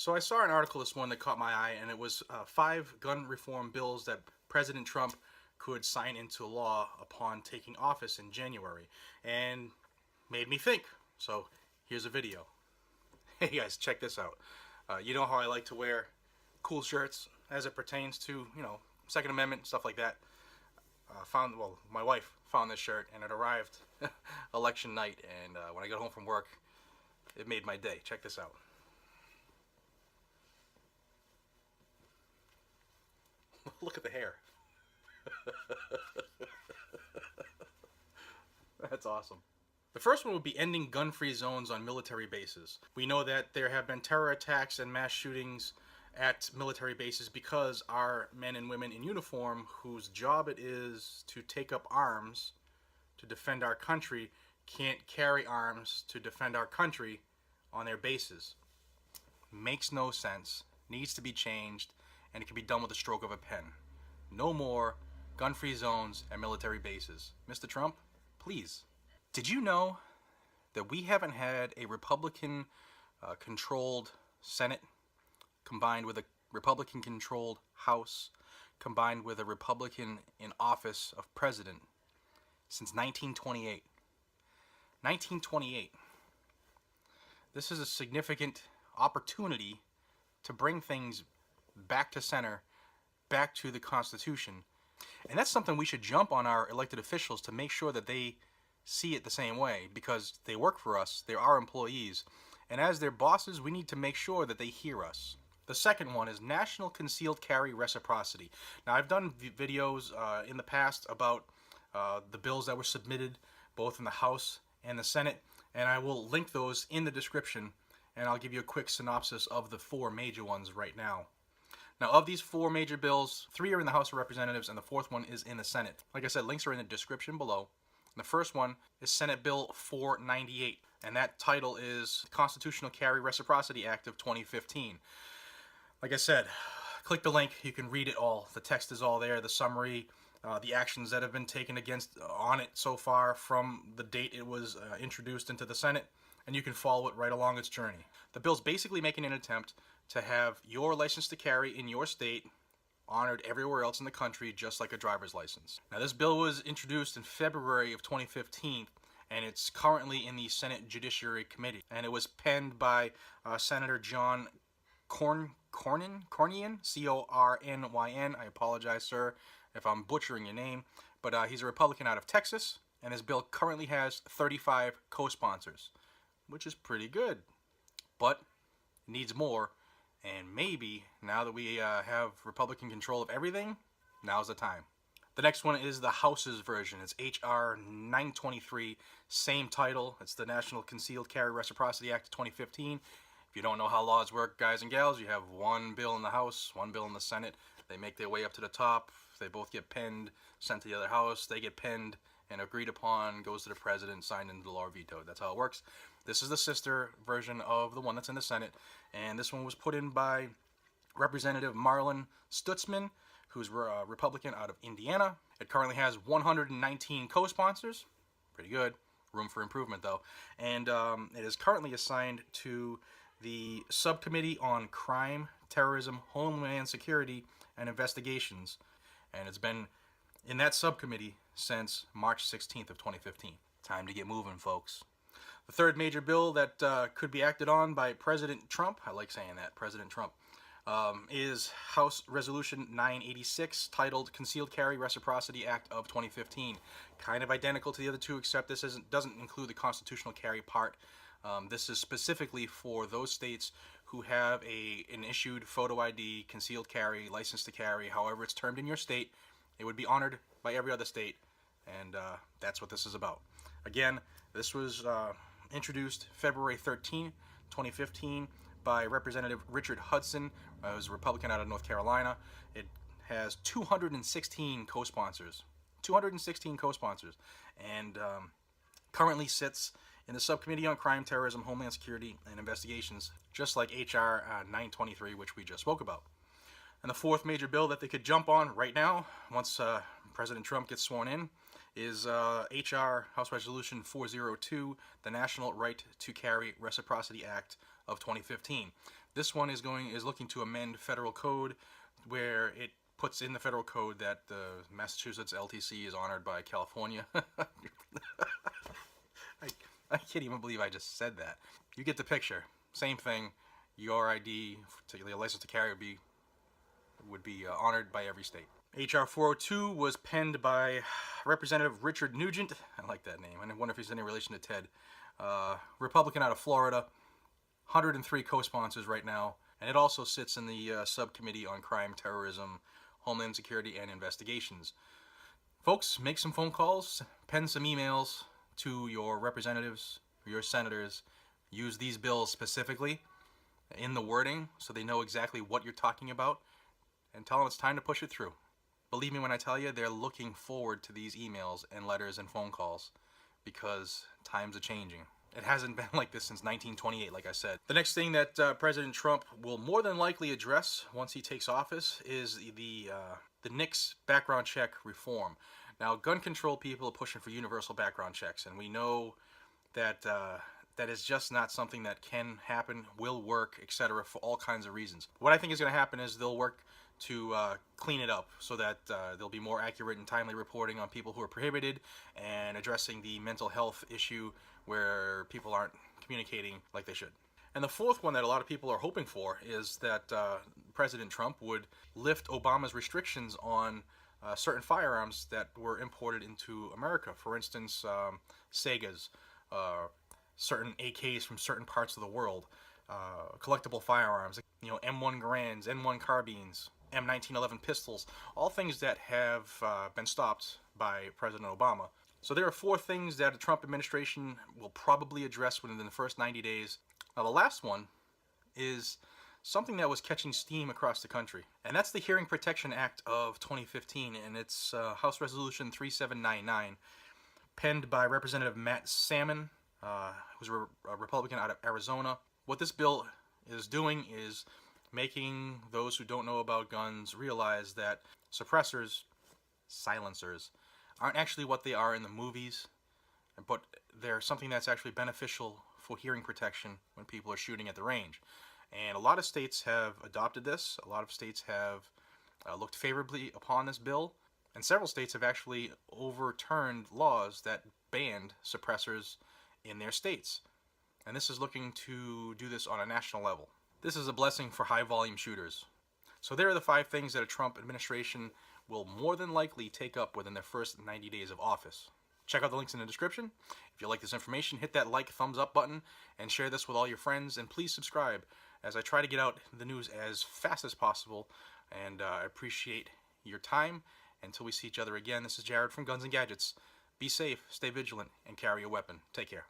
So I saw an article this morning that caught my eye, and it was five gun reform bills that President Trump could sign into law upon taking office in January, and made me think. So here's a video. Hey guys, check this out. You know how I like to wear cool shirts as it pertains to, Second Amendment, stuff like that. My wife found this shirt, and it arrived election night, and when I got home from work, it made my day. Check this out. Look at the hair. That's awesome. The first one would be ending gun-free zones on military bases. We know that there have been terror attacks and mass shootings at military bases because our men and women in uniform, whose job it is to take up arms to defend our country, can't carry arms to defend our country on their bases. Makes no sense, needs to be changed, and it can be done with a stroke of a pen. No more gun-free zones at military bases. Mr. Trump, please. Did you know that we haven't had a Republican-controlled Senate combined with a Republican-controlled House combined with a Republican in office of president since 1928? 1928. This is a significant opportunity to bring things back to center, back to the Constitution. And that's something we should jump on our elected officials to make sure that they see it the same way, because they work for us, they're our employees, and as their bosses, we need to make sure that they hear us. The second one is National Concealed Carry Reciprocity. Now, I've done videos in the past about the bills that were submitted both in the House and the Senate, and I will link those in the description, and I'll give you a quick synopsis of the four major ones right now. Now, of these four major bills, three are in the House of Representatives, and the fourth one is in the Senate. Like I said, links are in the description below. The first one is Senate Bill 498, and that title is Constitutional Carry Reciprocity Act of 2015. Like I said, click the link. You can read it all. The text is all there, the summary, the actions that have been taken on it so far from the date it was introduced into the Senate, and you can follow it right along its journey. The bill's basically making an attempt to have your license to carry in your state honored everywhere else in the country, just like a driver's license. Now, this bill was introduced in February of 2015, and it's currently in the Senate Judiciary Committee. And it was penned by Senator John Cornyn, C-O-R-N-Y-N. I apologize, sir, if I'm butchering your name. But he's a Republican out of Texas, and his bill currently has 35 co-sponsors, which is pretty good. But it needs more. And maybe, now that we have Republican control of everything, now's the time. The next one is the House's version. It's H.R. 923, same title. It's the National Concealed Carry Reciprocity Act of 2015. If you don't know how laws work, guys and gals, you have one bill in the House, one bill in the Senate. They make their way up to the top. They both get penned, sent to the other House. They get penned and agreed upon, goes to the president, signed into law or vetoed. That's how it works. This is the sister version of the one that's in the Senate, and this one was put in by Representative Marlin Stutzman, who's a Republican out of Indiana. It currently has 119 co-sponsors. Pretty good. Room for improvement, though. And it is currently assigned to the Subcommittee on Crime, Terrorism, Homeland Security, and Investigations. And it's been in that subcommittee since March 16th of 2015. Time to get moving, folks. The third major bill that could be acted on by President Trump, I like saying that, President Trump, is House Resolution 986, titled Concealed Carry Reciprocity Act of 2015. Kind of identical to the other two, except this doesn't include the constitutional carry part. This is specifically for those states who have an issued photo ID, concealed carry, license to carry, however it's termed in your state. It would be honored by every other state, and that's what this is about. Again, this was introduced February 13, 2015 by Representative Richard Hudson, who's a Republican out of North Carolina. It has 216 co-sponsors. 216 co-sponsors. And currently sits in the Subcommittee on Crime, Terrorism, Homeland Security, and Investigations, just like H.R. 923, which we just spoke about. And the fourth major bill that they could jump on right now, once President Trump gets sworn in, is H.R. House Resolution 402, the National Right to Carry Reciprocity Act of 2015. This one is looking to amend federal code, where it puts in the federal code that the Massachusetts LTC is honored by California. I can't even believe I just said that. You get the picture. Same thing. Your ID, your license to carry, would be honored by every state. H.R. 402 was penned by Representative Richard Nugent. I like that name. I wonder if he's any relation to Ted. Republican out of Florida. 103 co-sponsors right now. And it also sits in the subcommittee on crime, terrorism, homeland security, and investigations. Folks, make some phone calls, pen some emails to your representatives, your senators. Use these bills specifically in the wording so they know exactly what you're talking about, and tell them it's time to push it through. Believe me when I tell you, they're looking forward to these emails and letters and phone calls, because times are changing. It hasn't been like this since 1928, like I said. The next thing that President Trump will more than likely address once he takes office is the NICS background check reform. Now, gun control people are pushing for universal background checks, and we know that that is just not something that can happen, will work, etc., for all kinds of reasons. What I think is going to happen is they'll work to clean it up so that there'll be more accurate and timely reporting on people who are prohibited, and addressing the mental health issue where people aren't communicating like they should. And the fourth one that a lot of people are hoping for is that President Trump would lift Obama's restrictions on certain firearms that were imported into America. For instance, Segas, certain AKs from certain parts of the world, collectible firearms, M1 Garands, M1 carbines, M1911 pistols, all things that have been stopped by President Obama. So there are four things that the Trump administration will probably address within the first 90 days. Now, the last one is something that was catching steam across the country, and that's the Hearing Protection Act of 2015, and it's House Resolution 3799, penned by Representative Matt Salmon, who's a Republican out of Arizona. What this bill is doing is making those who don't know about guns realize that suppressors, silencers, aren't actually what they are in the movies, but they're something that's actually beneficial for hearing protection when people are shooting at the range. And a lot of states have adopted this. A lot of states have looked favorably upon this bill, and several states have actually overturned laws that banned suppressors in their states. And this is looking to do this on a national level. This is a blessing for high-volume shooters. So there are the 5 things that a Trump administration will more than likely take up within their first 90 days of office. Check out the links in the description. If you like this information, hit that like, thumbs up button, and share this with all your friends. And please subscribe, as I try to get out the news as fast as possible. And I appreciate your time. Until we see each other again, this is Jared from Guns and Gadgets. Be safe, stay vigilant, and carry a weapon. Take care.